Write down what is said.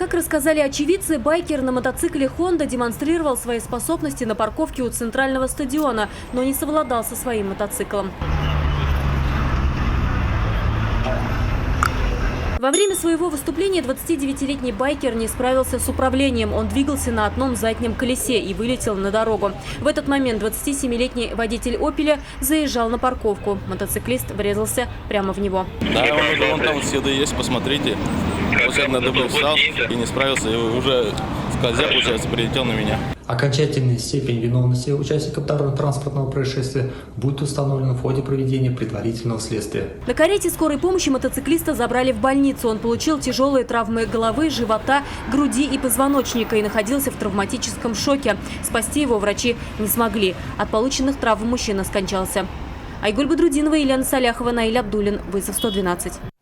Как рассказали очевидцы, байкер на мотоцикле Honda демонстрировал свои способности на парковке у центрального стадиона, но не совладал со своим мотоциклом. Во время своего выступления 29-летний байкер не справился с управлением. Он двигался на одном заднем колесе и вылетел на дорогу. В этот момент 27-летний водитель «Опеля» заезжал на парковку. Мотоциклист врезался прямо в него. Да, вон там следы есть, посмотрите. Вот на дыбы встал и не справился, и уже скользя, получается, прилетел на меня. Окончательная степень виновности участников дорожно-транспортного происшествия будет установлена в ходе проведения предварительного следствия. На карете скорой помощи мотоциклиста забрали в больницу. Он получил тяжелые травмы головы, живота, груди и позвоночника и находился в травматическом шоке. Спасти его врачи не смогли. От полученных травм мужчина скончался. Айгуль Бадрудинова, Елена Саляхова, Наиль Абдуллин. Вызов 112.